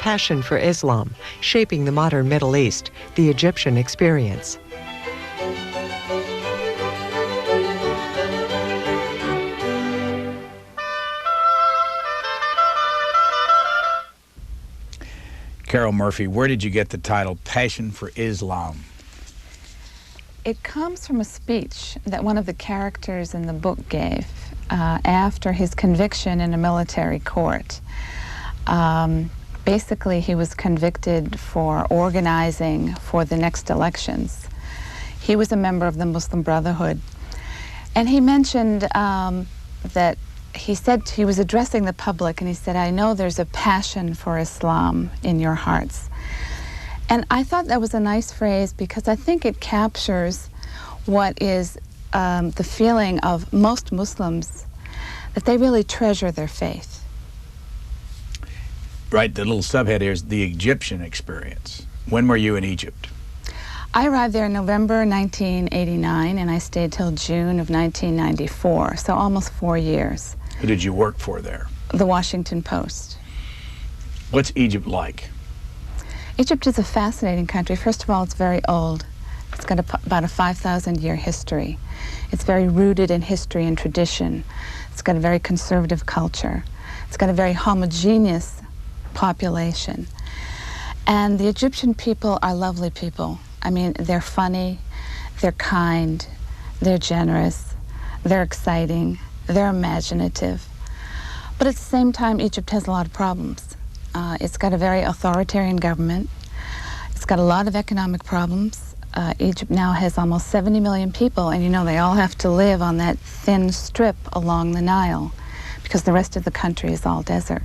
Passion for Islam, Shaping the Modern Middle East, the Egyptian Experience. Caryle Murphy, where did you get the title Passion for Islam? It comes from a speech that one of the characters in the book gave after his conviction in a military court. Basically, he was convicted for organizing for the next elections. He was a member of the Muslim Brotherhood. And he mentioned that he was addressing the public, and he said, "I know there's a passion for Islam in your hearts." And I thought that was a nice phrase because I think it captures what is the feeling of most Muslims, that they really treasure their faith. Right, the little subhead here is the Egyptian experience. When were you in Egypt? I arrived there in November 1989, and I stayed till June of 1994, so almost 4 years. Who did you work for there? The Washington Post. What's Egypt like? Egypt is a fascinating country. First of all, it's very old. It's got about a 5,000-year history. It's very rooted in history and tradition. It's got a very conservative culture. It's got a very homogeneous population. And the Egyptian people are lovely people. I mean, they're funny, they're kind, they're generous, they're exciting, they're imaginative. But at the same time, Egypt has a lot of problems. It's got a very authoritarian government. It's got a lot of economic problems. Egypt now has almost 70 million people, and you know they all have to live on that thin strip along the Nile because the rest of the country is all desert.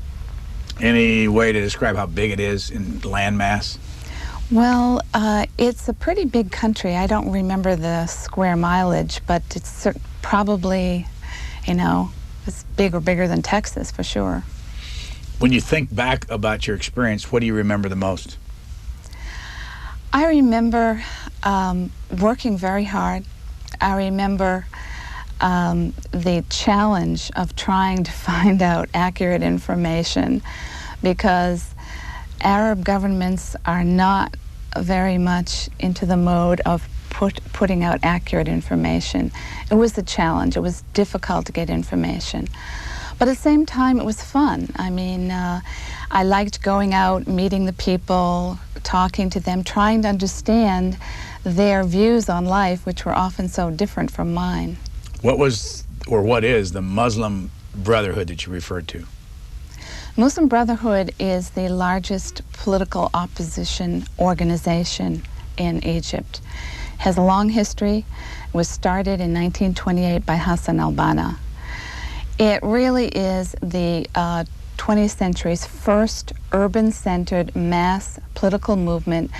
Any way to describe how big it is in land mass? Well, it's a pretty big country. I don't remember the square mileage, but it's probably, you know, it's big or bigger than Texas for sure. When you think back about your experience, what do you remember the most? I remember working very hard. I remember the challenge of trying to find out accurate information because Arab governments are not very much into the mode of putting out accurate information. It was a challenge. It was difficult to get information. But at the same time, it was fun. I mean, I liked going out, meeting the people, talking to them, trying to understand their views on life, which were often so different from mine. What was, or what is, the Muslim Brotherhood that you referred to? Muslim Brotherhood is the largest political opposition organization in Egypt. It has a long history. It was started in 1928 by Hassan al-Banna. It really is the 20th century's first urban-centered mass political movement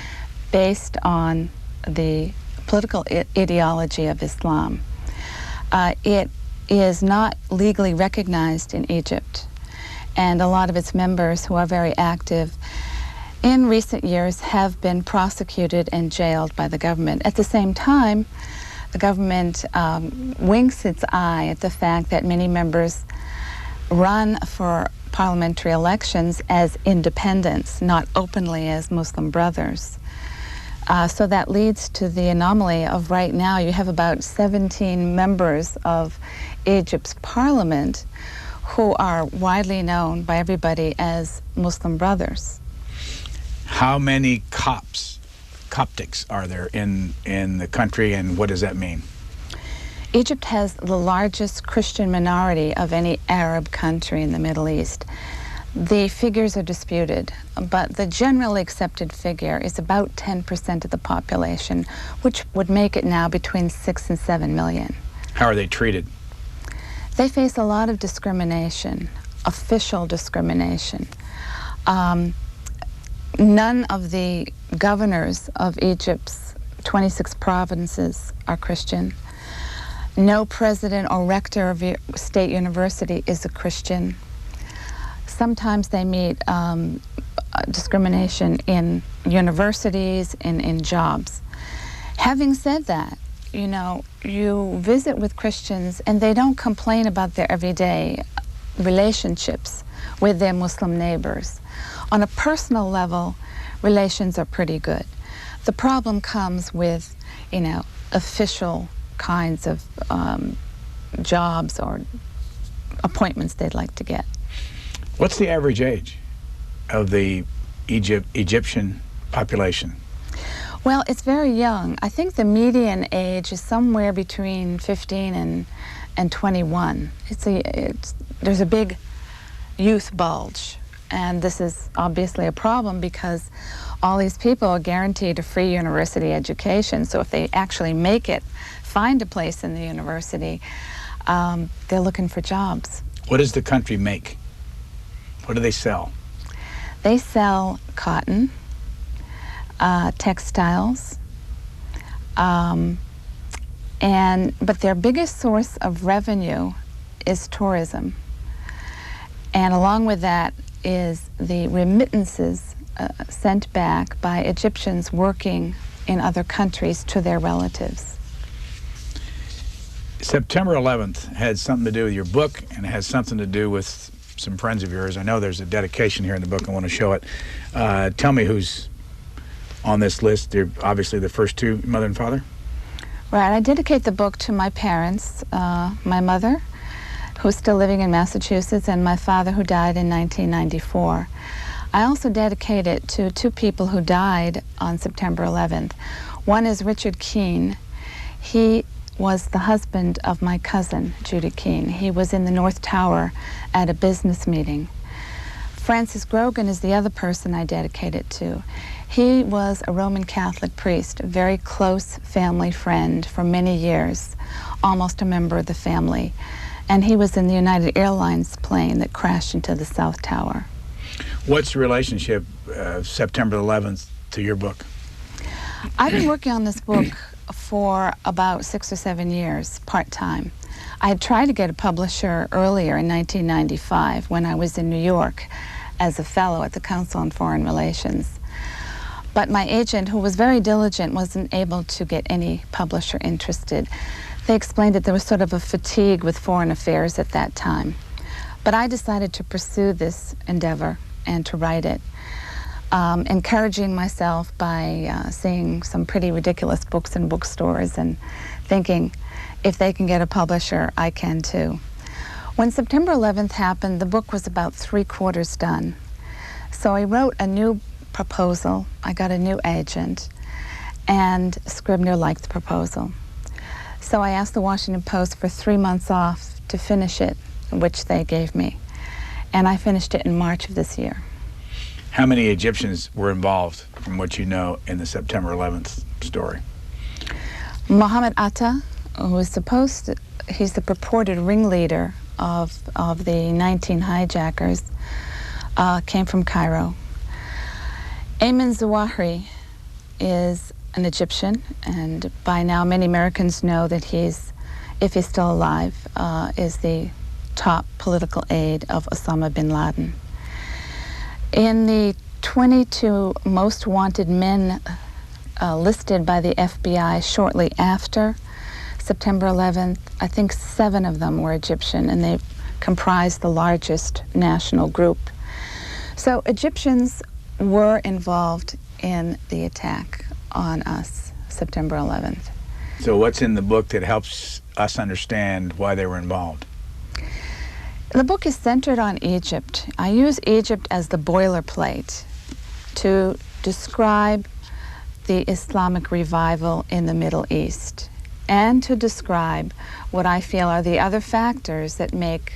based on the political ideology of Islam. It is not legally recognized in Egypt, and a lot of its members who are very active in recent years have been prosecuted and jailed by the government. At the same time, the government winks its eye at the fact that many members run for parliamentary elections as independents, not openly as Muslim brothers. So that leads to the anomaly of right now you have about 17 members of Egypt's parliament who are widely known by everybody as Muslim brothers. How many Coptics are there in the country, and what does that mean? Egypt has the largest Christian minority of any Arab country in the Middle East. The figures are disputed, but the generally accepted figure is about 10% of the population, which would make it now between 6 and 7 million. How are they treated? They face a lot of discrimination, official discrimination. None of the governors of Egypt's 26 provinces are Christian. No president or rector of a state university is a Christian. Sometimes they meet discrimination in universities and in jobs. Having said that, you know, you visit with Christians and they don't complain about their everyday relationships with their Muslim neighbors on a personal level, relations are pretty good. The problem comes with, official kinds of jobs or appointments they'd like to get. What's the average age of the Egyptian population? Well, it's very young. I think the median age is somewhere between 15 and 21. There's a big youth bulge, and this is obviously a problem because all these people are guaranteed a free university education. So if they actually make it, find a place in the university, they're looking for jobs. What does the country make? What do they sell? They sell cotton, textiles, but their biggest source of revenue is tourism. And along with that is the remittances sent back by Egyptians working in other countries to their relatives. September 11th had something to do with your book, and it has something to do with some friends of yours. I know there's a dedication here in the book. I want to show it. Tell me who's on this list. They're obviously the first two, mother and father. Right. I dedicate the book to my parents, my mother, who's still living in Massachusetts, and my father, who died in 1994. I also dedicate it to two people who died on September 11th. One is Richard Keene. He was the husband of my cousin, Judy Keene. He was in the North Tower at a business meeting. Francis Grogan is the other person I dedicate it to. He was a Roman Catholic priest, a very close family friend for many years, almost a member of the family. And he was in the United Airlines plane that crashed into the South Tower. What's the relationship of September 11th to your book? I've been working on this book for about 6 or 7 years, part-time. I had tried to get a publisher earlier in 1995 when I was in New York as a fellow at the Council on Foreign Relations. But my agent, who was very diligent, wasn't able to get any publisher interested. They explained that there was sort of a fatigue with foreign affairs at that time. But I decided to pursue this endeavor and to write it, encouraging myself by seeing some pretty ridiculous books in bookstores and thinking, if they can get a publisher, I can too. When September 11th happened, the book was about 3/4 done. So I wrote a new proposal, I got a new agent, and Scribner liked the proposal. So I asked the Washington Post for 3 months off to finish it, which they gave me. And I finished it in March of this year. How many Egyptians were involved, from what you know, in the September 11th story? Mohammed Atta, who is he's the purported ringleader of the 19 hijackers, came from Cairo. Ayman Zawahiri is an Egyptian, and by now many Americans know that if he's still alive, is the top political aide of Osama bin Laden. In the 22 most wanted men listed by the FBI shortly after September 11th, I think 7 of them were Egyptian, and they comprised the largest national group. So Egyptians were involved in the attack on us, September 11th. So what's in the book that helps us understand why they were involved? The book is centered on Egypt. I use Egypt as the boilerplate to describe the Islamic revival in the Middle East and to describe what I feel are the other factors that make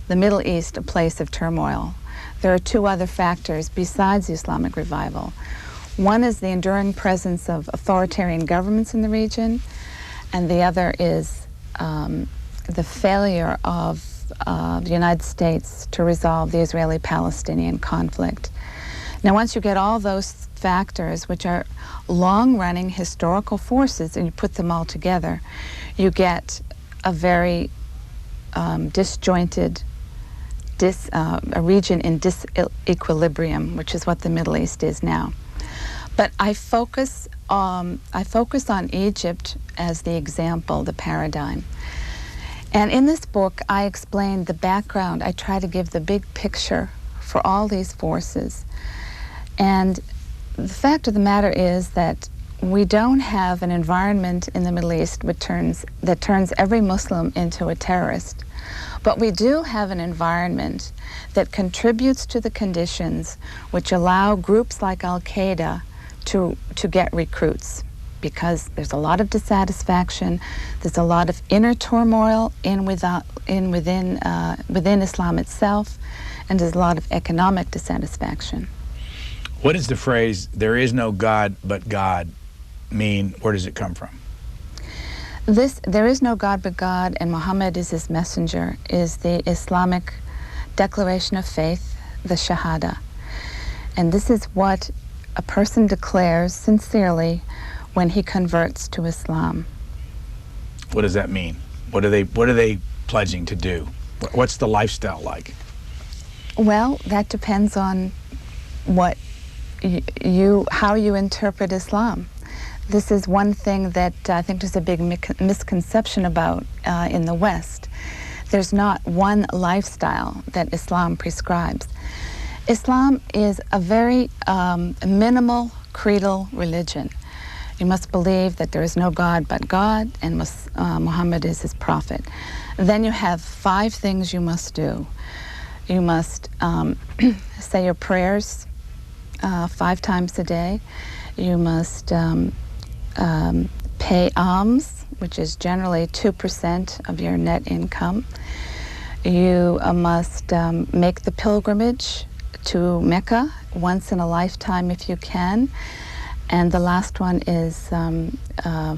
the Middle East a place of turmoil. There are 2 other factors besides the Islamic revival. One is the enduring presence of authoritarian governments in the region, and the other is the failure of the United States to resolve the Israeli-Palestinian conflict. Now, once you get all those factors, which are long-running historical forces, and you put them all together, you get a very disjointed a region in disequilibrium, which is what the Middle East is now. But I focus on Egypt as the example, the paradigm. And in this book, I explain the background. I try to give the big picture for all these forces. And the fact of the matter is that we don't have an environment in the Middle East that turns every Muslim into a terrorist. But we do have an environment that contributes to the conditions which allow groups like Al-Qaeda to get recruits, because there's a lot of dissatisfaction, there's a lot of inner turmoil within Islam itself, and there's a lot of economic dissatisfaction. What does the phrase, "there is no God but God," mean? Where does it come from? There is no God but God, and Muhammad is his messenger, is the Islamic declaration of faith, the Shahada. And this is what a person declares sincerely when he converts to Islam. What does that mean? What are they pledging to do? What's the lifestyle like? Well, that depends on how you interpret Islam. This is one thing that I think there's a big misconception about in the West. There's not one lifestyle that Islam prescribes. Islam is a very minimal creedal religion. You must believe that there is no God but God, and Muhammad is his prophet. Then you have 5 things you must do. You must say your prayers 5 times a day. You must pay alms, which is generally 2% of your net income. You must make the pilgrimage to Mecca once in a lifetime if you can. And the last one is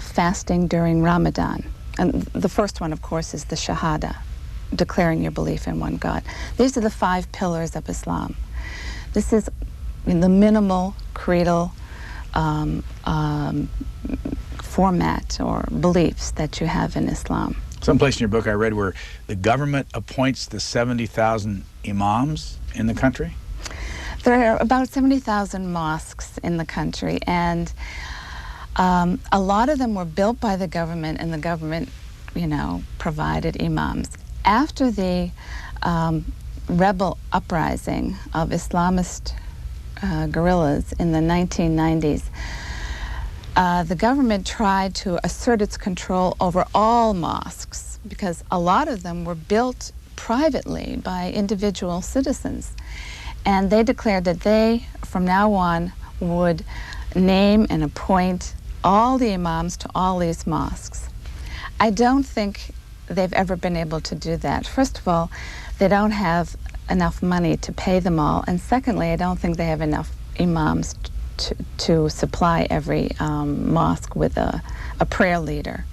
fasting during Ramadan. And the first one, of course, is the Shahada, declaring your belief in one God. These are the 5 pillars of Islam. This is the minimal creedal format or beliefs that you have in Islam. Someplace in your book I read where the government appoints the 70,000 imams in the country? There are about 70,000 mosques in the country, and a lot of them were built by the government, and the government, provided imams. After the rebel uprising of Islamist guerrillas in the 1990s, the government tried to assert its control over all mosques, because a lot of them were built privately by individual citizens. And they declared that they, from now on, would name and appoint all the imams to all these mosques. I don't think they've ever been able to do that. First of all, they don't have enough money to pay them all. And secondly, I don't think they have enough imams to supply every mosque with a prayer leader.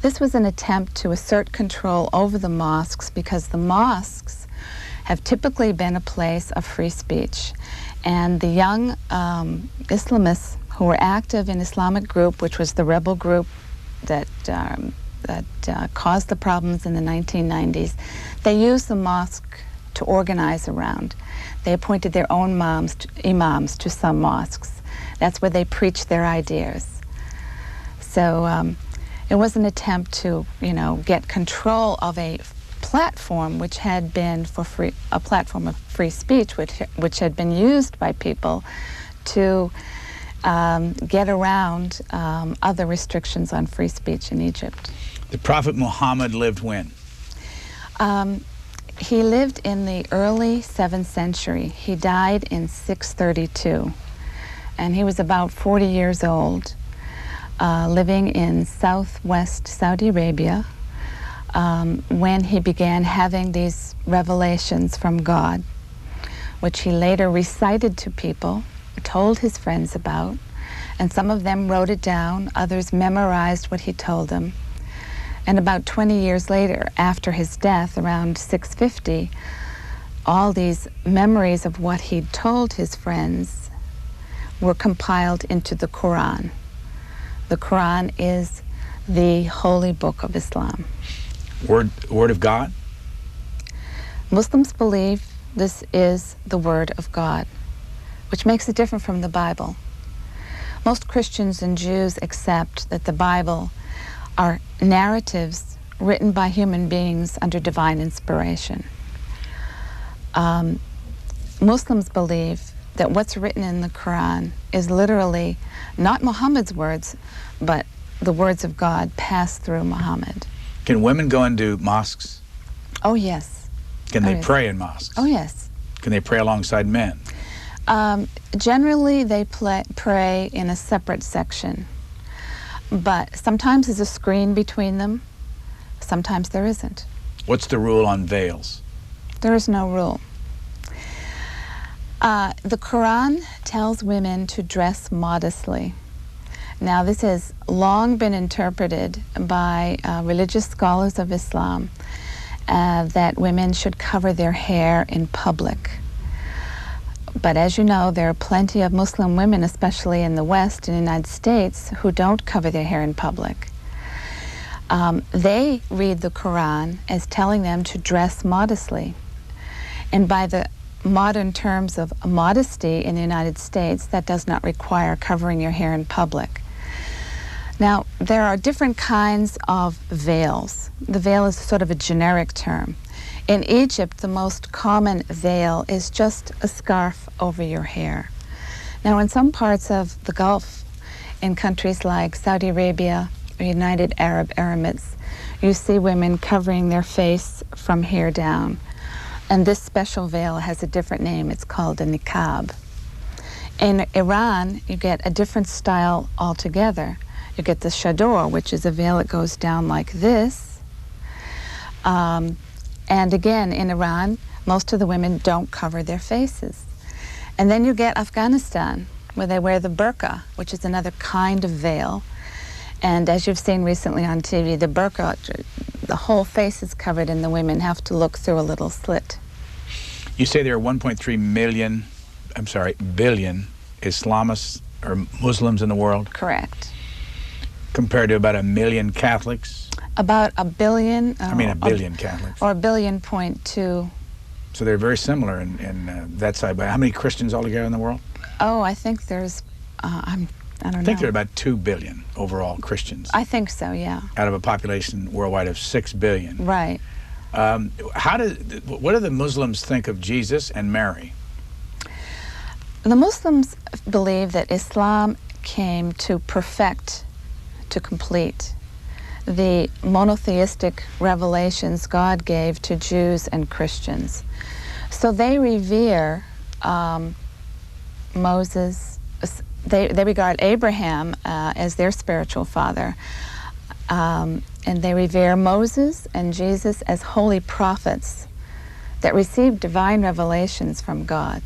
This was an attempt to assert control over the mosques, because the mosques have typically been a place of free speech. And the young Islamists who were active in Islamic group, which was the rebel group that caused the problems in the 1990s, they used the mosque to organize around. They appointed their own imams to some mosques. That's where they preached their ideas. So it was an attempt to, get control of a platform which had been a platform of free speech, which had been used by people to get around other restrictions on free speech in Egypt. The Prophet Muhammad lived when? He lived in the early 7th century. He died in 632, and he was about 40 years old, living in southwest Saudi Arabia, when he began having these revelations from God, which he later recited to people, told his friends about, and some of them wrote it down, others memorized what he told them. And about 20 years later, after his death, around 650, all these memories of what he'd told his friends were compiled into the Quran. The Quran is the holy book of Islam. Word of God? Muslims believe this is the Word of God, which makes it different from the Bible. Most Christians and Jews accept that the Bible are narratives written by human beings under divine inspiration. Muslims believe that what's written in the Quran is literally not Muhammad's words, but the words of God passed through Muhammad. Can women go into mosques? Oh, yes. Can they yes. pray in mosques? Oh, yes. Can they pray alongside men? Generally, they pray in a separate section. But sometimes there's a screen between them. Sometimes there isn't. What's the rule on veils? There is no rule. The Quran tells women to dress modestly. Now, this has long been interpreted by religious scholars of Islam that women should cover their hair in public. But as you know, there are plenty of Muslim women, especially in the West and the United States, who don't cover their hair in public. They read the Quran as telling them to dress modestly. And by the modern terms of modesty in the United States, that does not require covering your hair in public. Now, there are different kinds of veils. The veil is sort of a generic term. In Egypt, the most common veil is just a scarf over your hair. Now, in some parts of the Gulf, in countries like Saudi Arabia or United Arab Emirates, you see women covering their face from here down. And this special veil has a different name. It's called a niqab. In Iran, you get a different style altogether. You get the chador, which is a veil that goes down like this. And again, in Iran, most of the women don't cover their faces. And then you get Afghanistan, where they wear the burqa, which is another kind of veil. And as you've seen recently on TV, the burqa, the whole face is covered and the women have to look through a little slit. You say there are 1.3 billion Islamists or Muslims in the world? Correct. Compared to about 1 million Catholics? About a billion. I mean, 1 billion Catholics. Or 1.2 billion. So they're very similar in that side. But how many Christians altogether in the world? Oh, I think there's, I don't know. I think there are about 2 billion overall Christians. I think so, yeah. Out of a population worldwide of 6 billion. Right. What do the Muslims think of Jesus and Mary? The Muslims believe that Islam came to perfect, to complete the monotheistic revelations God gave to Jews and Christians. So they revere Moses. They regard Abraham as their spiritual father. And they revere Moses and Jesus as holy prophets that received divine revelations from God.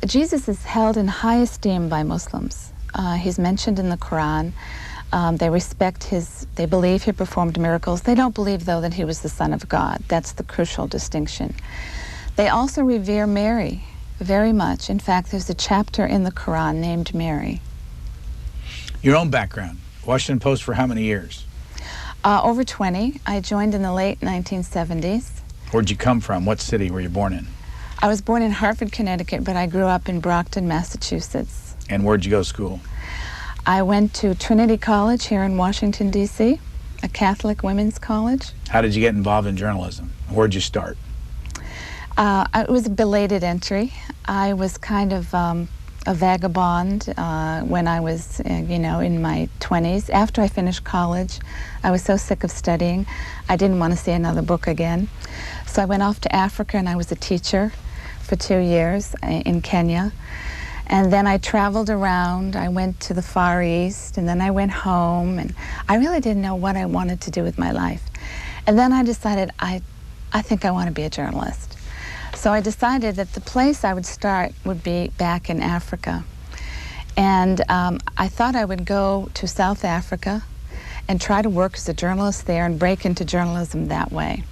Jesus is held in high esteem by Muslims. He's mentioned in the Quran. They respect they believe he performed miracles. They don't believe, though, that he was the Son of God. That's the crucial distinction. They also revere Mary very much. In fact, there's a chapter in the Quran named Mary. Your own background, Washington Post for how many years? Over 20. I joined in the late 1970s. Where'd you come from? What city were you born in? I was born in Hartford, Connecticut, but I grew up in Brockton, Massachusetts. And where'd you go to school? I went to Trinity College here in Washington, D.C., a Catholic women's college. How did you get involved in journalism? Where'd you start? It was a belated entry. I was kind of a vagabond when I was, in my 20s. After I finished college, I was so sick of studying, I didn't want to see another book again. So I went off to Africa and I was a teacher for 2 years in Kenya. And then I traveled around. I went to the Far East, and then I went home, and I really didn't know what I wanted to do with my life. And then I decided I think I want to be a journalist. So I decided that the place I would start would be back in Africa. And I thought I would go to South Africa and try to work as a journalist there and break into journalism that way.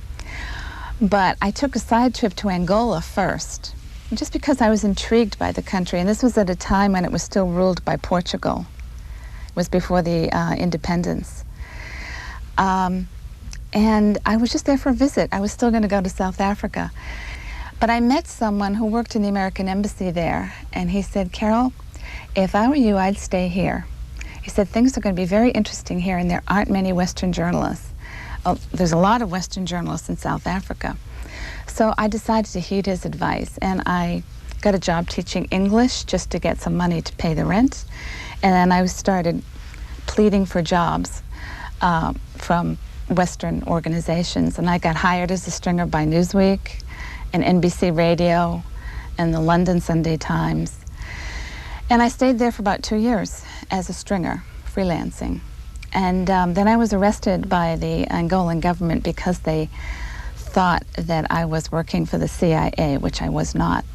But I took a side trip to Angola first, just because I was intrigued by the country. And this was at a time when it was still ruled by Portugal. It was before the independence. And I was just there for a visit. I was still going to go to South Africa. But I met someone who worked in the American embassy there, and he said, "Carol, if I were you, I'd stay here." He said, "Things are going to be very interesting here, and there aren't many Western journalists." There's a lot of Western journalists in South Africa. So I decided to heed his advice, and I got a job teaching English just to get some money to pay the rent. And then I started pleading for jobs from Western organizations, and I got hired as a stringer by Newsweek and NBC Radio and the London Sunday Times. And I stayed there for about 2 years as a stringer, freelancing. And then I was arrested by the Angolan government because they thought that I was working for the CIA, which I was not,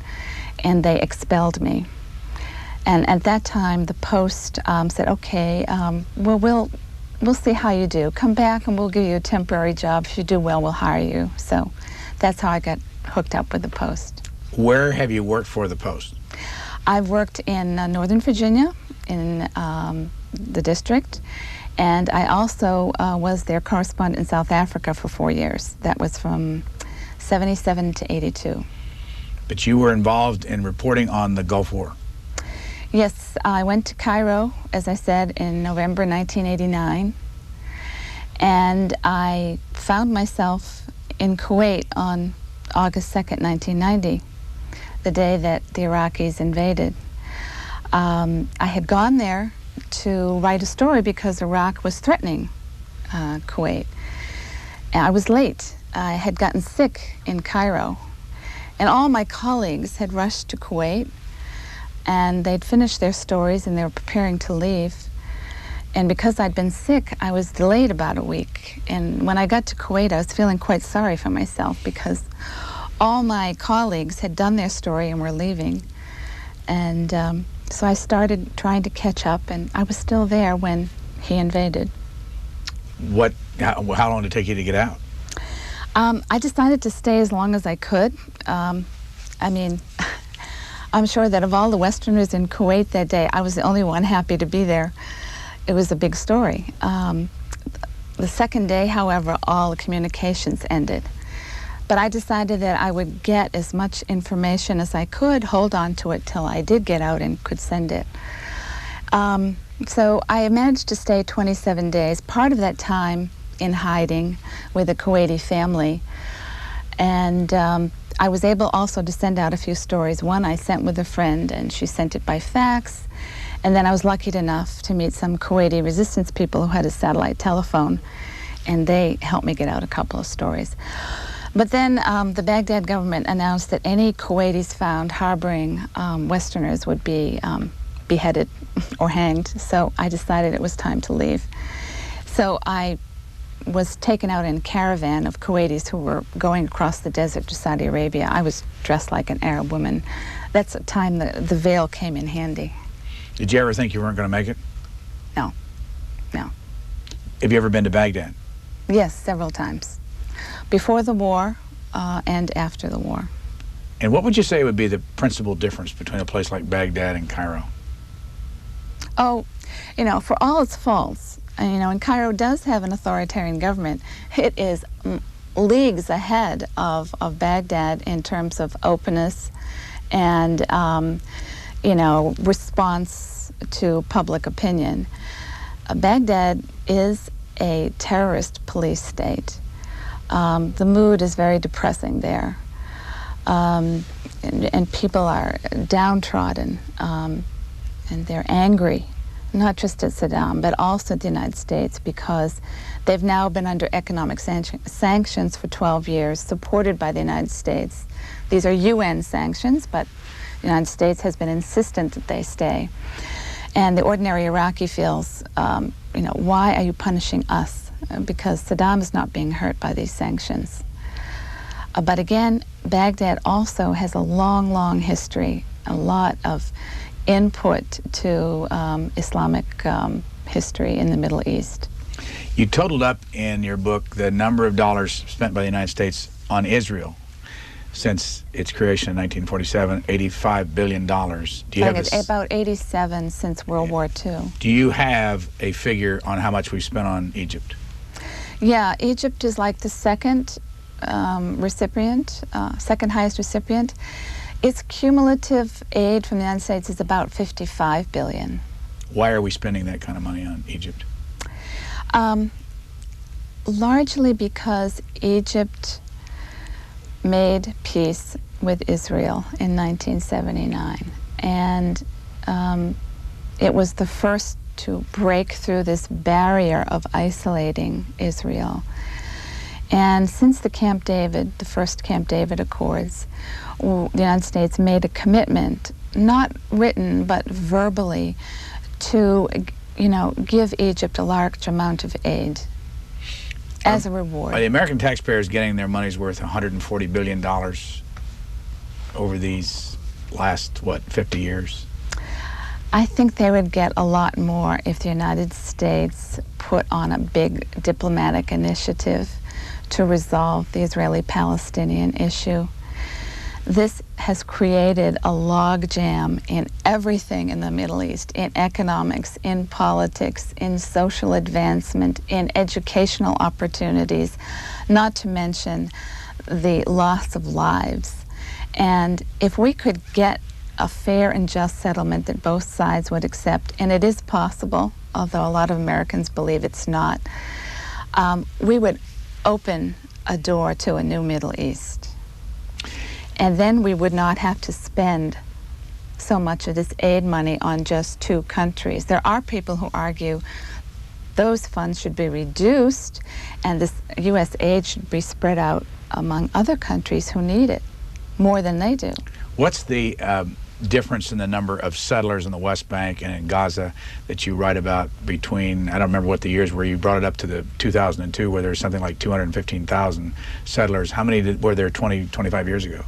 and they expelled me. And at that time, the Post said, okay, well, we'll see how you do. Come back and we'll give you a temporary job. If you do well, we'll hire you. So that's how I got hooked up with the Post. Where have you worked for the Post? I've worked in Northern Virginia, in the district, and I also was their correspondent in South Africa for 4 years. That was from 77 to 82. But you were involved in reporting on the Gulf War. Yes, I went to Cairo, as I said, in November 1989, and I found myself in Kuwait on August 2nd, 1990, the day that the Iraqis invaded. I had gone there to write a story because Iraq was threatening Kuwait. And I was late. I had gotten sick in Cairo, and all my colleagues had rushed to Kuwait, and they'd finished their stories and they were preparing to leave. And because I'd been sick, I was delayed about a week. And when I got to Kuwait, I was feeling quite sorry for myself because all my colleagues had done their story and were leaving. And so I started trying to catch up, and I was still there when he invaded. How long did it take you to get out? I decided to stay as long as I could. I mean, I'm sure that of all the Westerners in Kuwait that day, I was the only one happy to be there. It was a big story. The second day, however, all the communications ended. But I decided that I would get as much information as I could, hold on to it till I did get out and could send it. So I managed to stay 27 days, part of that time in hiding with a Kuwaiti family. And I was able also to send out a few stories. One I sent with a friend, and she sent it by fax. And then I was lucky enough to meet some Kuwaiti resistance people who had a satellite telephone, and they helped me get out a couple of stories. But then the Baghdad government announced that any Kuwaitis found harboring Westerners would be beheaded or hanged, so I decided it was time to leave. So I was taken out in a caravan of Kuwaitis who were going across the desert to Saudi Arabia. I was dressed like an Arab woman. That's the time the veil came in handy. Did you ever think you weren't going to make it? No, no. Have you ever been to Baghdad? Yes, several times. Before the war and after the war. And what would you say would be the principal difference between a place like Baghdad and Cairo? Oh, you know, for all its faults, and Cairo does have an authoritarian government. It is leagues ahead of Baghdad in terms of openness and, response to public opinion. Baghdad is a terrorist police state. The mood is very depressing there. And people are downtrodden, and they're angry, not just at Saddam, but also at the United States, because they've now been under economic sanctions for 12 years, supported by the United States. These are UN sanctions, but the United States has been insistent that they stay. And the ordinary Iraqi feels, why are you punishing us? Because Saddam is not being hurt by these sanctions. But again, Baghdad also has a long, long history, a lot of input to Islamic history in the Middle East. You totaled up in your book the number of dollars spent by the United States on Israel since its creation in 1947, $85 billion. Do you I think it's about 87 since World War II. Do you have a figure on how much we've spent on Egypt? Yeah, Egypt is like the second recipient, second highest recipient. Its cumulative aid from the United States is about $55 billion. Why are we spending that kind of money on Egypt? Largely because Egypt made peace with Israel in 1979, and it was the first to break through this barrier of isolating Israel. And since the Camp David, the first Camp David Accords, the United States made a commitment, not written but verbally, to give Egypt a large amount of aid as a reward. Are the American taxpayers getting their money's worth, $140 billion over these last, 50 years? I think they would get a lot more if the United States put on a big diplomatic initiative to resolve the Israeli-Palestinian issue. This has created a logjam in everything in the Middle East, in economics, in politics, in social advancement, in educational opportunities, not to mention the loss of lives. And if we could get a fair and just settlement that both sides would accept, and it is possible, although a lot of Americans believe it's not, we would open a door to a new Middle East. And then we would not have to spend so much of this aid money on just two countries. There are people who argue those funds should be reduced and this U.S. aid should be spread out among other countries who need it more than they do. What's the difference in the number of settlers in the West Bank and in Gaza that you write about between, I don't remember what the years were, you brought it up to the 2002 where there was something like 215,000 settlers. How many were there 25 years ago?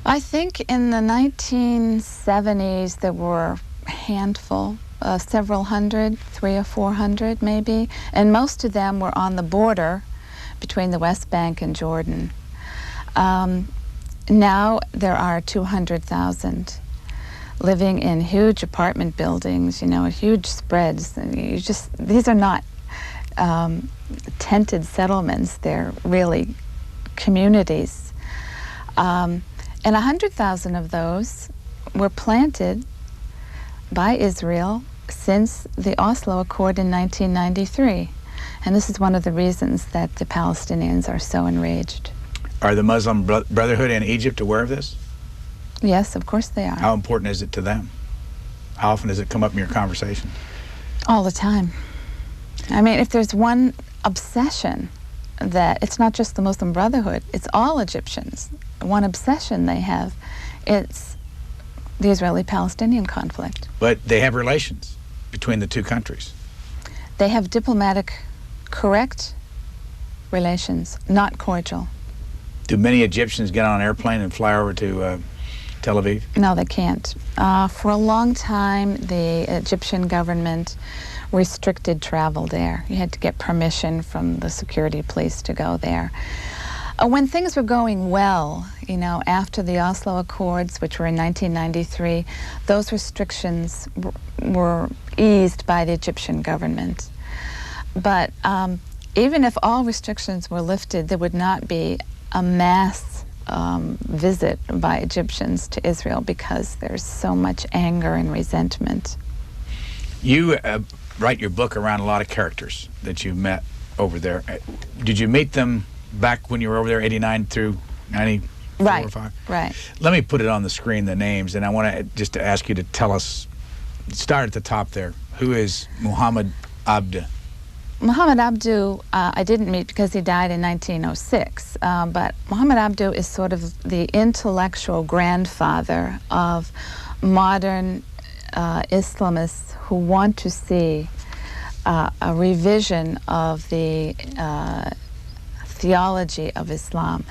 I think in the 1970s there were a handful, several hundred, 300 or 400 maybe, and most of them were on the border between the West Bank and Jordan. Now there are 200,000 living in huge apartment buildings, huge spreads. These are not tented settlements, they're really communities. And 100,000 of those were planted by Israel since the Oslo Accord in 1993. And this is one of the reasons that the Palestinians are so enraged. Are the Muslim Brotherhood in Egypt aware of this? Yes, of course they are. How important is it to them? How often does it come up in your conversation? All the time. I mean, if there's one obsession, that it's not just the Muslim Brotherhood, it's all Egyptians. One obsession they have, it's the Israeli-Palestinian conflict. But they have relations between the two countries. They have diplomatic, correct relations, not cordial. Do many Egyptians get on an airplane and fly over to Tel Aviv? No, they can't. For a long time, the Egyptian government restricted travel there. You had to get permission from the security police to go there. When things were going well, after the Oslo Accords, which were in 1993, those restrictions were eased by the Egyptian government. But even if all restrictions were lifted, there would not be a mass visit by Egyptians to Israel because there's so much anger and resentment. You write your book around a lot of characters that you met over there. Did you meet them back when you were over there, 89 through 94 or 5? Right. Let me put it on the screen, the names, and I want to just to ask you to tell us, start at the top there. Who is Muhammad Abdu? Muhammad Abdu, I didn't meet because he died in 1906, but Muhammad Abdu is sort of the intellectual grandfather of modern Islamists who want to see a revision of the theology of Islam.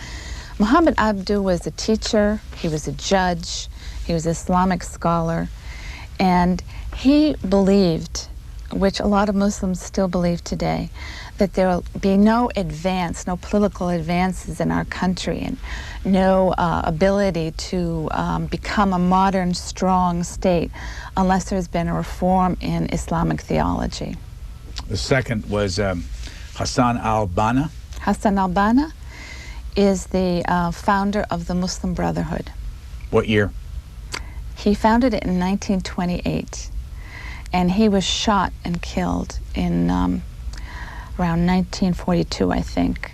Muhammad Abdu was a teacher, he was a judge, he was an Islamic scholar, and he believed, which a lot of Muslims still believe today, that there will be no political advances in our country and no ability to become a modern, strong state unless there's been a reform in Islamic theology. The second was Hassan al-Banna. Hassan al-Banna is the founder of the Muslim Brotherhood. What year? He founded it in 1928. And he was shot and killed in around 1942, I think.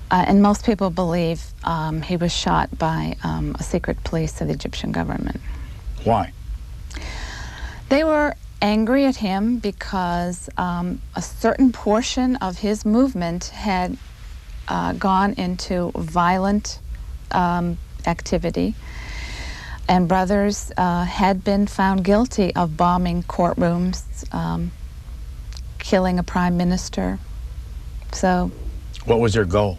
And most people believe He was shot by a secret police of the Egyptian government. Why? They were angry at him because a certain portion of his movement had gone into violent activity, and brothers had been found guilty of bombing courtrooms, killing a prime minister. So, what was their goal?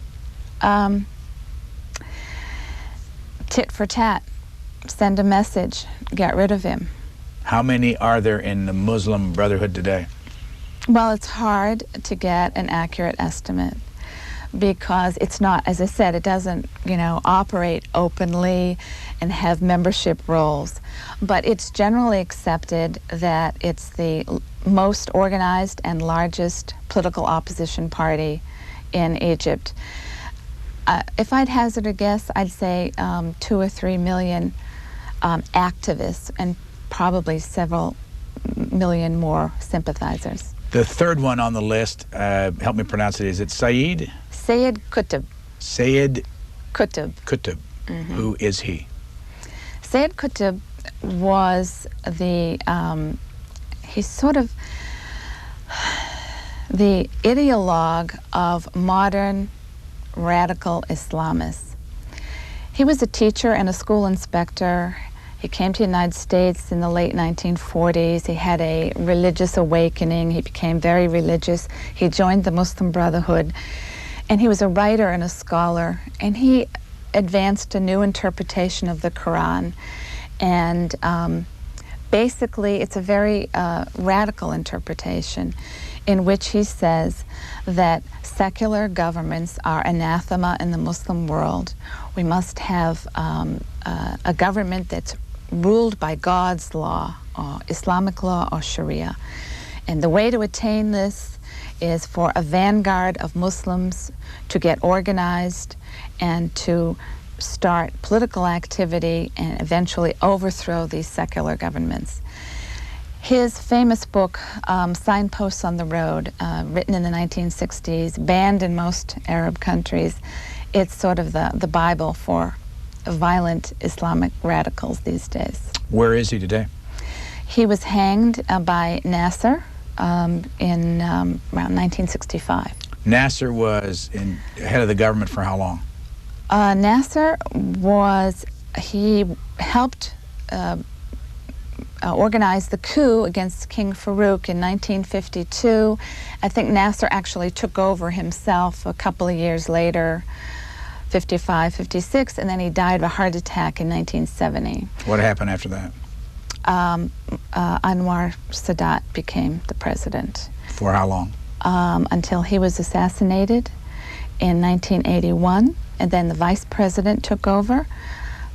Tit for tat, send a message, get rid of him. How many are there in the Muslim Brotherhood today? Well, it's hard to get an accurate estimate because it's not, as I said, it doesn't, operate openly and have membership roles. But it's generally accepted that it's the most organized and largest political opposition party in Egypt. If I'd hazard a guess, I'd say 2 or 3 million activists and probably several million more sympathizers. The third one on the list, help me pronounce it, is it Sayyid? Sayyid Qutb. Sayyid Qutb. Qutb. Mm-hmm. Who is he? Sayyid Qutb was he's sort of the ideologue of modern radical Islamists. He was a teacher and a school inspector. He came to the United States in the late 1940s. He had a religious awakening. He became very religious. He joined the Muslim Brotherhood, and he was a writer and a scholar, and he advanced a new interpretation of the Quran. And basically, it's a very radical interpretation in which he says that secular governments are anathema in the Muslim world. We must have a government that's ruled by God's law, or Islamic law, or Sharia. And the way to attain this is for a vanguard of Muslims to get organized and to start political activity and eventually overthrow these secular governments. His famous book, Signposts on the Road, written in the 1960s, banned in most Arab countries, it's sort of the Bible for violent Islamic radicals these days. Where is he today? He was hanged by Nasser in around 1965. Nasser was head of the government for how long? Nasser he helped organize the coup against King Farouk in 1952. I think Nasser actually took over himself a couple of years later, 55, 56, and then he died of a heart attack in 1970. What happened after that? Anwar Sadat became the president. For how long? Until he was assassinated in 1981, and then the vice president took over,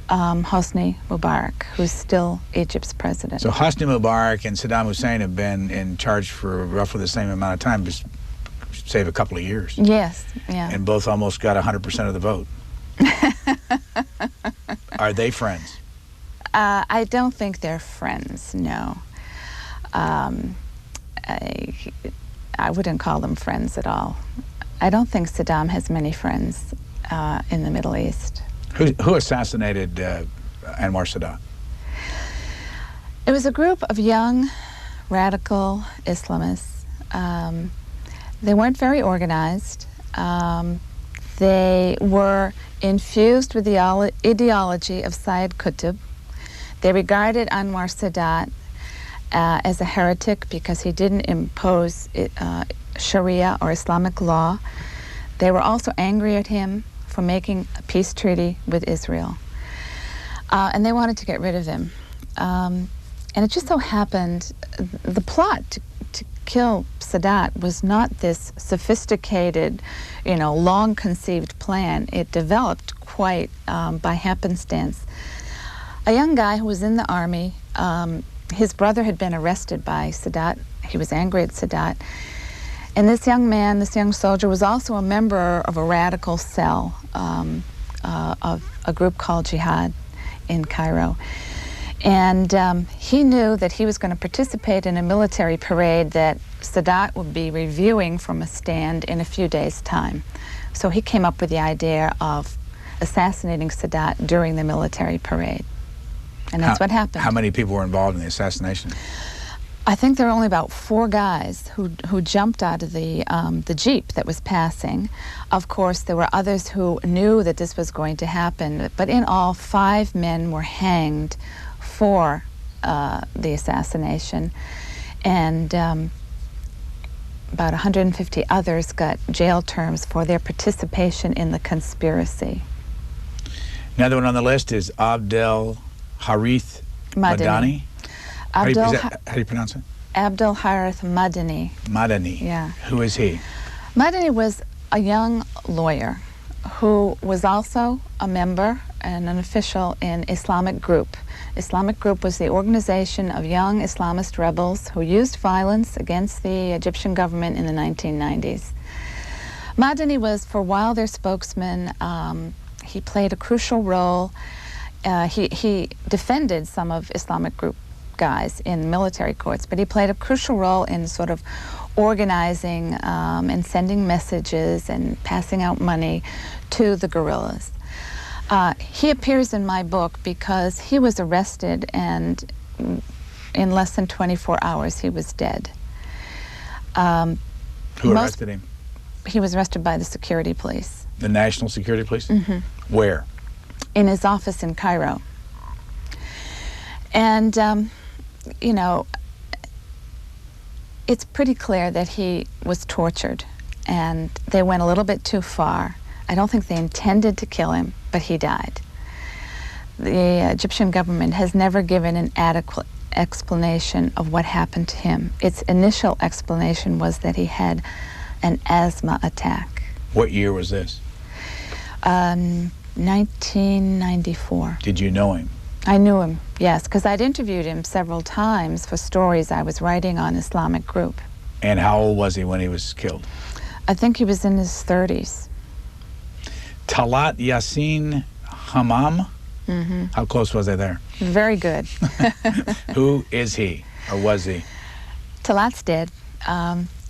Hosni Mubarak, who's still Egypt's president. So Hosni Mubarak and Saddam Hussein have been in charge for roughly the same amount of time, just save a couple of years. Yes, yeah. And both almost got 100% of the vote. Are they friends? I don't think they're friends, no. I wouldn't call them friends at all. I don't think Saddam has many friends in the Middle East. Who assassinated Anwar Sadat? It was a group of young, radical Islamists. They weren't very organized. They were infused with the ideology of Sayyid Qutb. They regarded Anwar Sadat as a heretic because he didn't impose Sharia or Islamic law. They were also angry at him for making a peace treaty with Israel. And they wanted to get rid of him. And it just so happened the plot to kill Sadat was not this sophisticated, long-conceived plan. It developed quite by happenstance. A young guy who was in the army, his brother had been arrested by Sadat. He was angry at Sadat. And this young man, this young soldier, was also a member of a radical cell of a group called Jihad in Cairo. And he knew that he was going to participate in a military parade that Sadat would be reviewing from a stand in a few days' time. So he came up with the idea of assassinating Sadat during the military parade. And that's what happened. How many people were involved in the assassination? I think there were only about 4 guys who jumped out of the Jeep that was passing. Of course, there were others who knew that this was going to happen, but in all, 5 men were hanged for the assassination, and about 150 others got jail terms for their participation in the conspiracy. Another one on the list is Abdel Harith Madani. How do you pronounce it? Abdel Harith Madani. Madani. Yeah. Who is he? Madani was a young lawyer who was also a member and an official in Islamic Group. Islamic Group was the organization of young Islamist rebels who used violence against the Egyptian government in the 1990s. Madani was, for a while, their spokesman. He played a crucial role. He defended some of Islamic Group guys in military courts, but he played a crucial role in sort of organizing and sending messages and passing out money to the guerrillas. He appears in my book because he was arrested, and in less than 24 hours he was dead. Who arrested him? He was arrested by the security police. The National Security Police? Mm-hmm. Where? In his office in Cairo. And you know, it's pretty clear that he was tortured, and they went a little bit too far. I don't think they intended to kill him, but he died. The Egyptian government has never given an adequate explanation of what happened to him. Its initial explanation was that he had an asthma attack. What year was this? 1994. Did you know him? I knew him, yes, because I'd interviewed him several times for stories I was writing on Islamic Group. And how old was he when he was killed? I think he was in his 30s. Talat Yassin Hammam? Mm-hmm. How close was I there? Very good. Who is he, or was he? Talat's dead.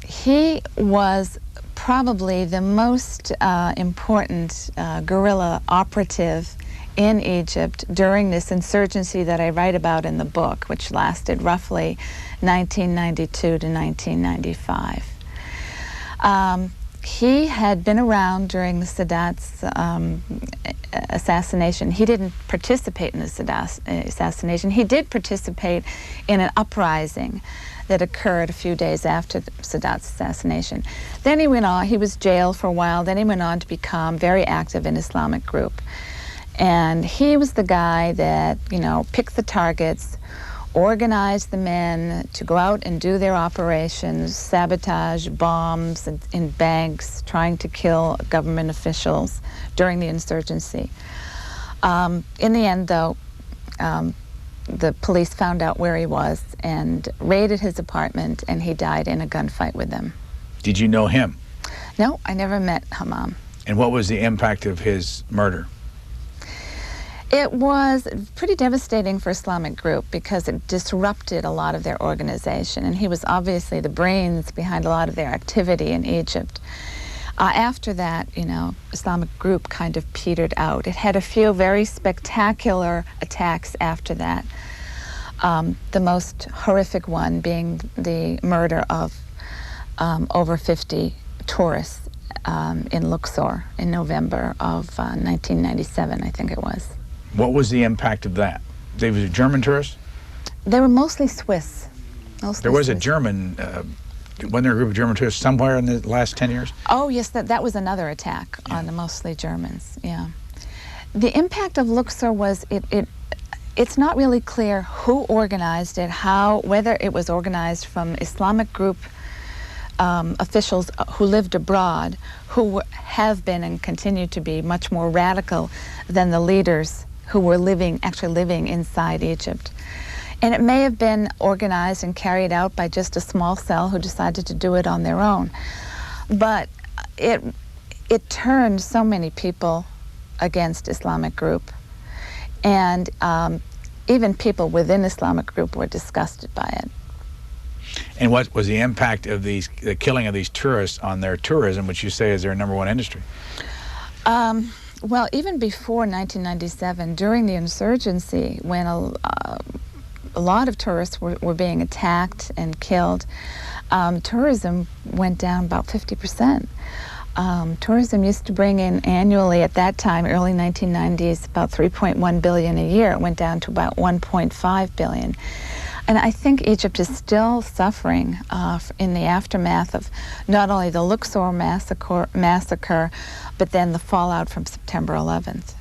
He was probably the most important guerrilla operative in Egypt during this insurgency that I write about in the book, which lasted roughly 1992 to 1995. He had been around during the Sadat's assassination. He didn't participate in the Sadat assassination. He did participate in an uprising that occurred a few days after Sadat's assassination. Then he went on, he was jailed for a while, then he went on to become very active in Islamic Group. And he was the guy that, you know, picked the targets, organized the men to go out and do their operations, sabotage bombs in banks, trying to kill government officials during the insurgency. In the end, though, the police found out where he was and raided his apartment, and he died in a gunfight with them. Did you know him? No, I never met Hammam. And what was the impact of his murder? It was pretty devastating for Islamic Group because it disrupted a lot of their organization, and he was obviously the brains behind a lot of their activity in Egypt. After that, you know, Islamic Group kind of petered out. It had a few very spectacular attacks after that. The most horrific one being the murder of over 50 tourists in Luxor in November of 1997, I think it was. What was the impact of that? They were German tourists? They were mostly Swiss. There was a German, wasn't there a group of German tourists somewhere in the last 10 years? Oh, yes, that was another attack on the mostly Germans, yeah. The impact of Luxor was, it's not really clear who organized it, whether it was organized from Islamic Group officials who lived abroad, who have been and continue to be much more radical than the leaders who were actually living inside Egypt. And it may have been organized and carried out by just a small cell who decided to do it on their own. But it turned so many people against Islamic Group. And even people within Islamic Group were disgusted by it. And what was the impact of the killing of these tourists on their tourism, which you say is their #1 industry? Well, even before 1997, during the insurgency, when a lot of tourists were being attacked and killed, tourism went down about 50%. Tourism used to bring in annually at that time, early 1990s, about $3.1 billion a year. It went down to about $1.5 billion. And I think Egypt is still suffering in the aftermath of not only the Luxor massacre, but then the fallout from September 11th.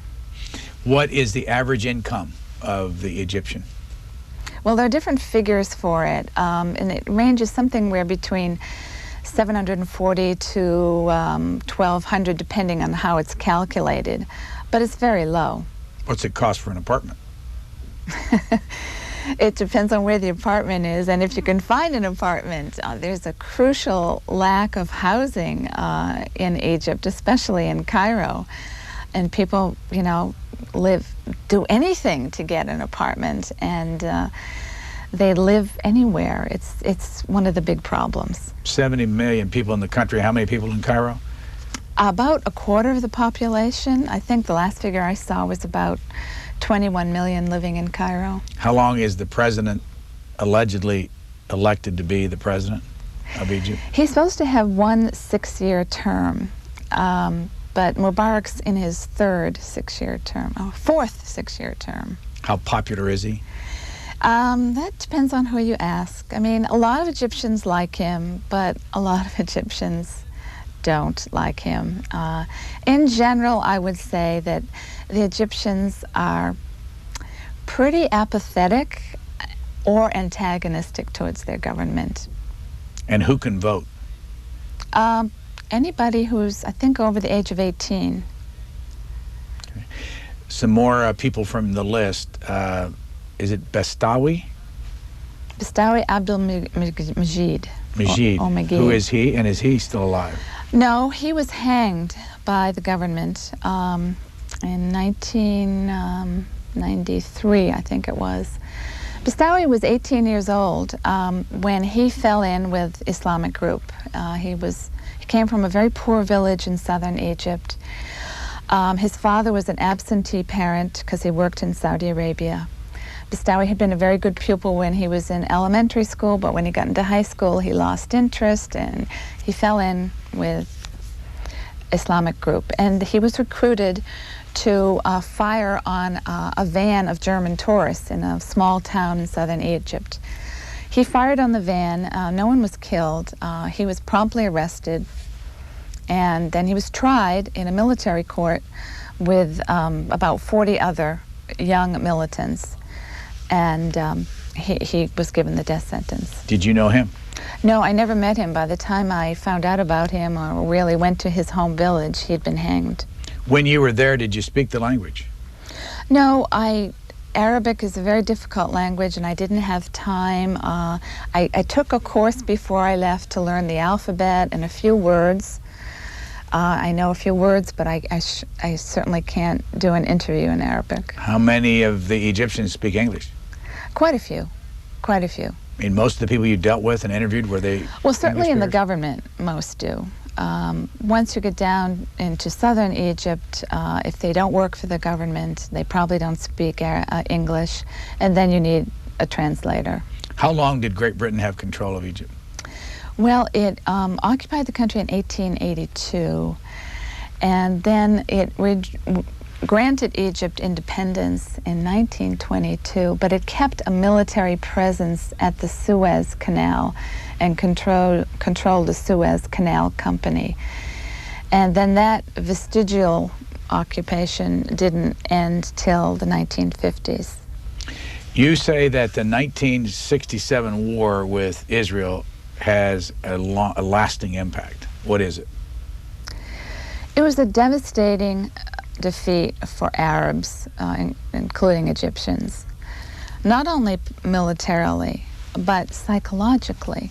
What is the average income of the Egyptian? Well, there are different figures for it, and it ranges somewhere between 740 to 1,200, depending on how it's calculated, but it's very low. What's it cost for an apartment? It depends on where the apartment is and if you can find an apartment. There's a crucial lack of housing in Egypt, especially in Cairo, and people, do anything to get an apartment, and they live anywhere. It's one of the big problems. 70 million people in the country. How many people in Cairo? About a quarter of the population. I think the last figure I saw was about 21 million living in Cairo. How long is the president allegedly elected to be the president of Egypt? He's supposed to have one 6-year term, but Mubarak's in his fourth 6-year term. How popular is he? That depends on who you ask. I mean, a lot of Egyptians like him, but a lot of Egyptians don't like him. In general, I would say that the Egyptians are pretty apathetic or antagonistic towards their government. And who can vote? Anybody who's, I think, over the age of 18. Okay. Some more people from the list. Is it Bestawi? Bestawi Abdul Majid. Majid. Who is he, and is he still alive? No, he was hanged by the government in 1993, I think it was. Bestawi was 18 years old when he fell in with Islamic group. He came from a very poor village in southern Egypt. His father was an absentee parent because he worked in Saudi Arabia. Bestawi had been a very good pupil when he was in elementary school, but when he got into high school, he lost interest and he fell in with Islamic group. And he was recruited to fire on a van of German tourists in a small town in southern Egypt. He fired on the van. No one was killed. He was promptly arrested, and then he was tried in a military court with about 40 other young militants, and he was given the death sentence. Did you know him? No, I never met him. By the time I found out about him or really went to his home village, he'd been hanged. When you were there, did you speak the language? No, Arabic is a very difficult language, and I didn't have time. I took a course before I left to learn the alphabet and a few words. I know a few words, but I certainly can't do an interview in Arabic. How many of the Egyptians speak English? Quite a few. Quite a few. I mean, most of the people you dealt with and interviewed, were they Well, certainly English in the speakers? government, most do. Once you get down into southern Egypt, if they don't work for the government, they probably don't speak English, and then you need a translator. How long did Great Britain have control of Egypt? Well, it occupied the country in 1882, and then it granted Egypt independence in 1922, but it kept a military presence at the Suez Canal and controlled the Suez Canal Company. And then that vestigial occupation didn't end till the 1950s. You say that the 1967 war with Israel has a lasting impact. What is it? It was a devastating defeat for Arabs, including Egyptians, not only militarily, but psychologically.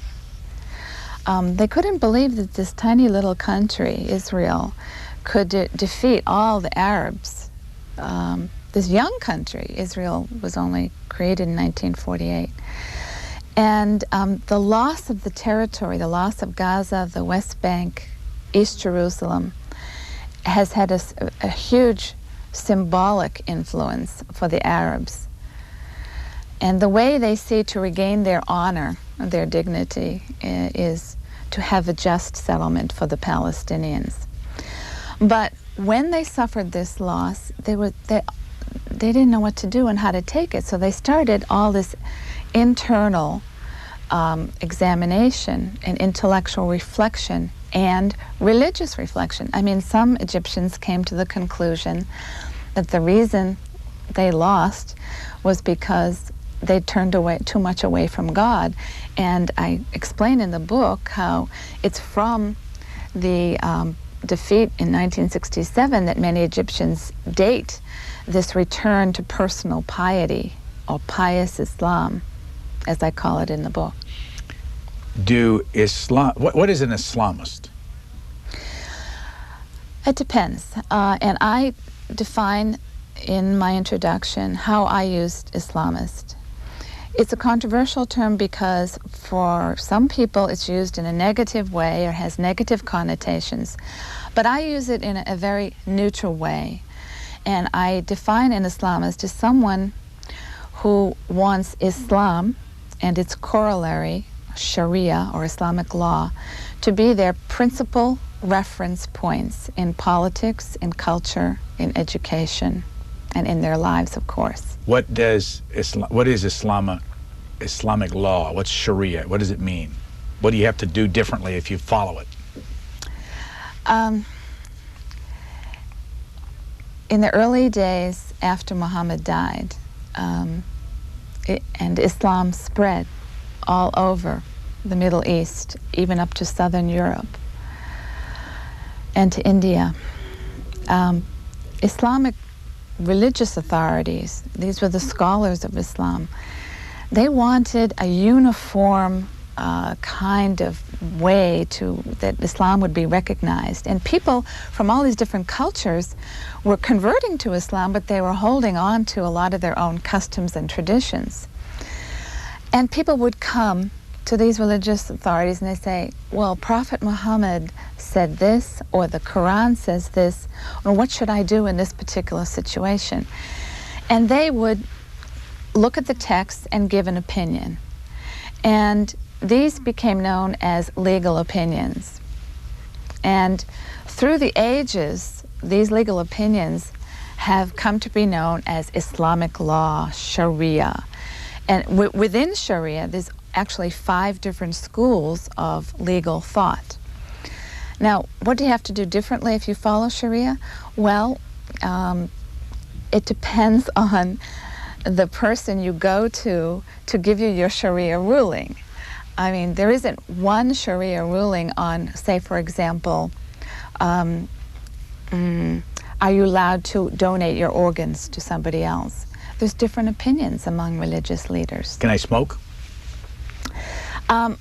They couldn't believe that this tiny little country, Israel, could defeat all the Arabs. This young country, Israel, was only created in 1948. And the loss of the territory, the loss of Gaza, the West Bank, East Jerusalem, has had a huge symbolic influence for the Arabs. And the way they see to regain their honor, their dignity, is to have a just settlement for the Palestinians. But when they suffered this loss, they didn't know what to do and how to take it. So they started all this internal examination and intellectual reflection and religious reflection. I mean, some Egyptians came to the conclusion that the reason they lost was because they turned too much away from God. And I explain in the book how it's from the defeat in 1967 that many Egyptians date this return to personal piety, or pious Islam, as I call it in the book. What is an Islamist? It depends. And I define in my introduction how I used Islamist. It's a controversial term because for some people it's used in a negative way or has negative connotations. But I use it in a very neutral way. And I define an Islamist as someone who wants Islam and its corollary, Sharia or Islamic law, to be their principal reference points in politics, in culture, in education, and in their lives, of course. What is Islamic law? What's Sharia? What does it mean? What do you have to do differently if you follow it? In the early days after Muhammad died, and Islam spread all over the Middle East, even up to Southern Europe and to India, Islamic religious authorities, these were the scholars of Islam, they wanted a uniform kind of way that Islam would be recognized. And people from all these different cultures were converting to Islam, but they were holding on to a lot of their own customs and traditions. And people would come to these religious authorities and they say, well, Prophet Muhammad said this, or the Quran says this, or what should I do in this particular situation? And they would look at the text and give an opinion. And these became known as legal opinions. And through the ages, these legal opinions have come to be known as Islamic law, Sharia. And within Sharia, there's actually 5 different schools of legal thought. Now, what do you have to do differently if you follow Sharia? Well, it depends on the person you go to give you your Sharia ruling. I mean, there isn't one Sharia ruling on, say, for example, are you allowed to donate your organs to somebody else? There's different opinions among religious leaders. Can I smoke?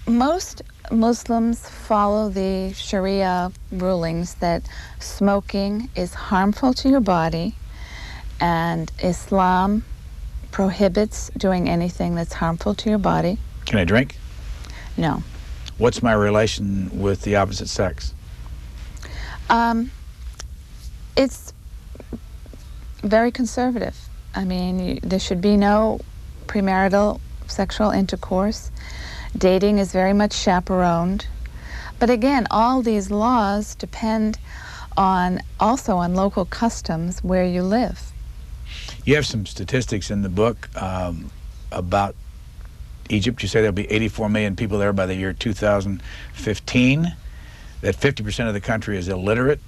Most Muslims follow the Sharia rulings that smoking is harmful to your body, and Islam prohibits doing anything that's harmful to your body. Can I drink? No. What's my relation with the opposite sex? It's very conservative. I mean, there should be no premarital sexual intercourse. Dating is very much chaperoned. But again, all these laws depend also on local customs where you live. You have some statistics in the book about Egypt. You say there'll be 84 million people there by the year 2015, that 50% of the country is illiterate,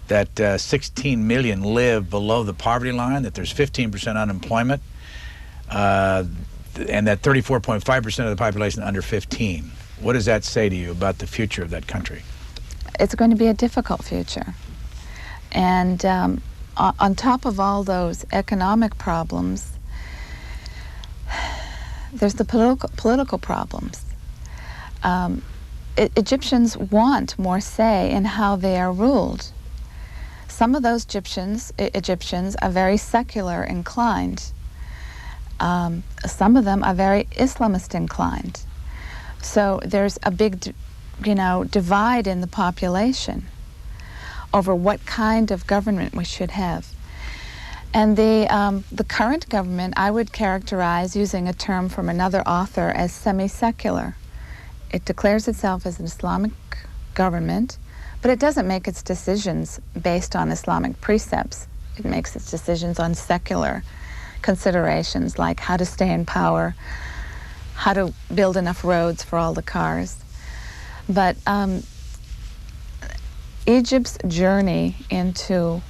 that 16 million live below the poverty line, that there's 15% unemployment, and that 34.5% of the population under 15. What does that say to you about the future of that country? It's going to be a difficult future. And on top of all those economic problems, there's the political problems. Egyptians want more say in how they are ruled. Some of those Egyptians are very secular inclined. Some of them are very Islamist inclined. So there's a big, divide in the population. over what kind of government we should have. And the current government I would characterize, using a term from another author, as semi-secular. It declares itself as an Islamic government, but it doesn't make its decisions based on Islamic precepts. It makes its decisions on secular considerations, like how to stay in power, how to build enough roads for all the cars. But Egypt's journey into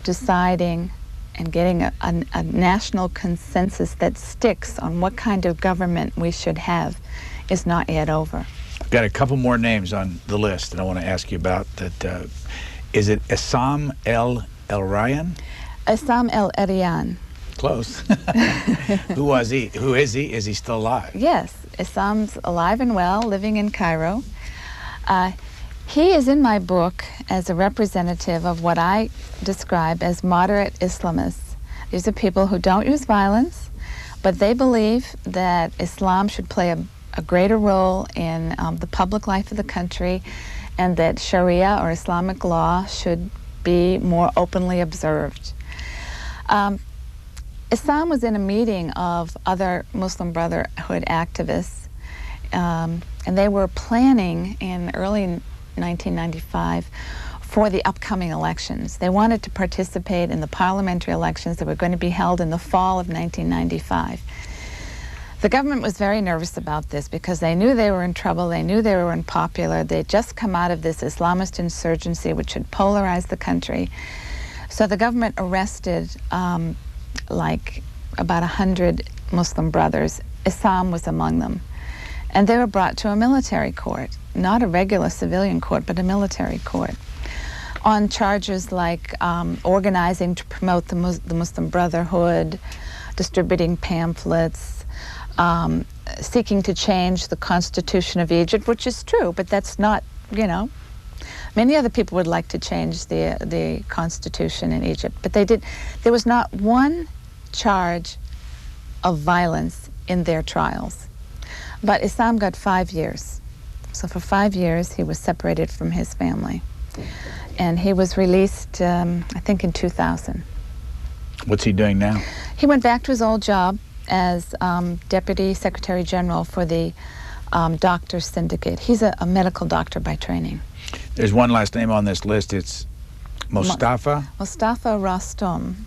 deciding and getting a national consensus that sticks on what kind of government we should have is not yet over. I've got a couple more names on the list that I want to ask you about. That is it Issam el-Rayyan? Issam el-Rayyan. Close. Who was he? Who is he? Is he still alive? Yes, Issam's alive and well, living in Cairo. He is in my book as a representative of what I describe as moderate Islamists. These are people who don't use violence, but they believe that Islam should play a greater role in the public life of the country, and that Sharia or Islamic law should be more openly observed. Issam was in a meeting of other Muslim Brotherhood activists, and they were planning in early 1995 for the upcoming elections. They wanted to participate in the parliamentary elections that were going to be held in the fall of 1995. The government was very nervous about this because they knew they were in trouble, they knew they were unpopular, they'd just come out of this Islamist insurgency which had polarized the country. So the government arrested like about 100 Muslim brothers. Issam was among them. And they were brought to a military court, not a regular civilian court, but a military court, on charges like organizing to promote the Muslim Brotherhood, distributing pamphlets, seeking to change the Constitution of Egypt, which is true, but that's not, you know. Many other people would like to change the Constitution in Egypt, but they did. There was not one charge of violence in their trials. But Issam got 5 years. So for 5 years, he was separated from his family. And he was released, I think, in 2000. What's he doing now? He went back to his old job as Deputy Secretary General for the Doctor Syndicate. He's a medical doctor by training. There's one last name on this list. It's Mustafa? Mustafa Rostom.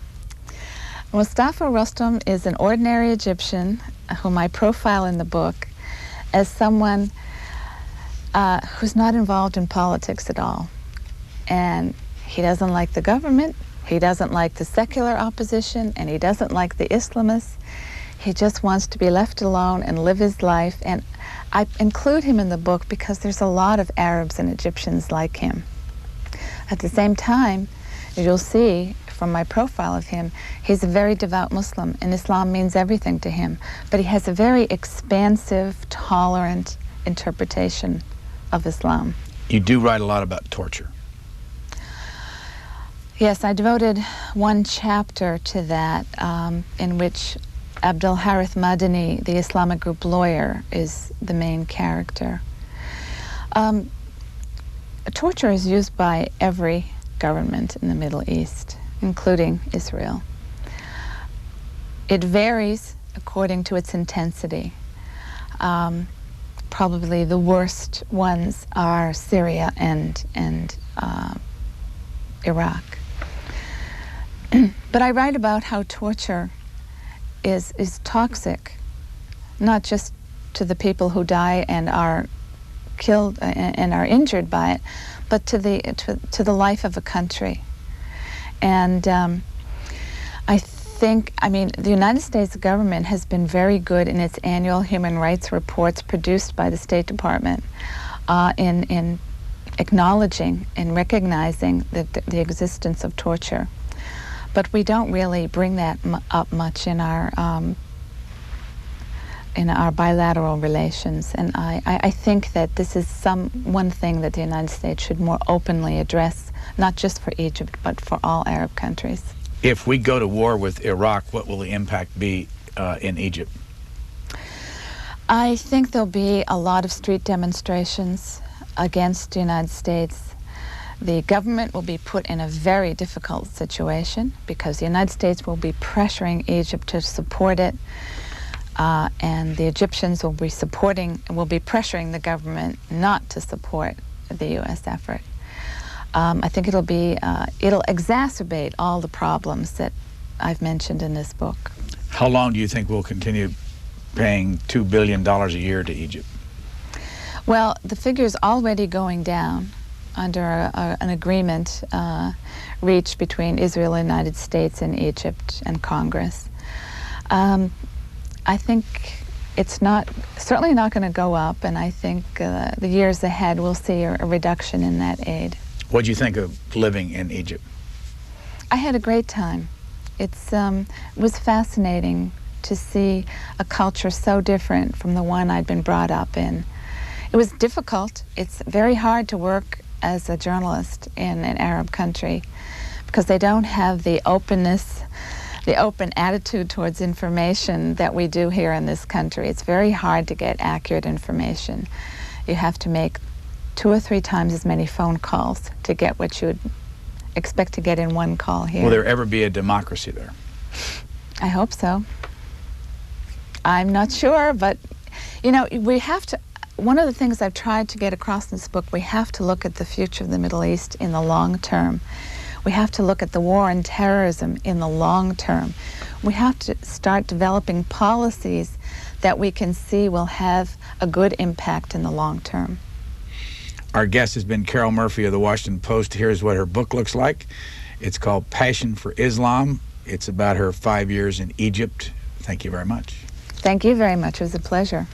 Mustafa Rostom is an ordinary Egyptian whom I profile in the book as someone who's not involved in politics at all. And he doesn't like the government, he doesn't like the secular opposition, and he doesn't like the Islamists. He just wants to be left alone and live his life. And I include him in the book because there's a lot of Arabs and Egyptians like him. At the same time, as you'll see from my profile of him, he's a very devout Muslim, and Islam means everything to him. But he has a very expansive, tolerant interpretation of Islam. You do write a lot about torture. Yes, I devoted one chapter to that, in which Abdul Harith Madani, the Islamic group lawyer, is the main character. Torture is used by every government in the Middle East, including Israel. It varies according to its intensity. Probably the worst ones are Syria and Iraq. But I write about how torture is toxic, not just to the people who die and are killed and are injured by it, but to the life of a country. And I mean, the United States government has been very good in its annual human rights reports produced by the State Department in acknowledging and recognizing the existence of torture. But we don't really bring that up much in our bilateral relations. And I think that this is one thing that the United States should more openly address, not just for Egypt, but for all Arab countries. If we go to war with Iraq, what will the impact be in Egypt? I think there'll be a lot of street demonstrations against the United States. The government will be put in a very difficult situation because the United States will be pressuring Egypt to support it, and the Egyptians will be pressuring the government not to support the U.S. effort. I think it'll exacerbate all the problems that I've mentioned in this book. How long do you think we'll continue paying $2 billion a year to Egypt? Well, the figure's already going down under an agreement reached between Israel, the United States, and Egypt and Congress. I think it's certainly not going to go up, and I think the years ahead we'll see a reduction in that aid. What do you think of living in Egypt? I had a great time. It was fascinating to see a culture so different from the one I'd been brought up in. It was difficult. It's very hard to work as a journalist in an Arab country because they don't have the openness, the open attitude towards information that we do here in this country. It's very hard to get accurate information. You have to make 2 or 3 times as many phone calls to get what you would expect to get in one call here. Will there ever be a democracy there? I hope so. I'm not sure, but you know, we have to. One of the things I've tried to get across in this book, we have to look at the future of the Middle East in the long term. We have to look at the war on terrorism in the long term. We have to start developing policies that we can see will have a good impact in the long term. Our guest has been Caryl Murphy of the Washington Post. Here's what her book looks like. It's called Passion for Islam. It's about her 5 years in Egypt. Thank you very much. Thank you very much. It was a pleasure.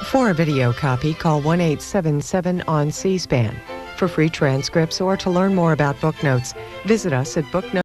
For a video copy, call 1-877 on C-SPAN. For free transcripts or to learn more about book notes, visit us at booknotes.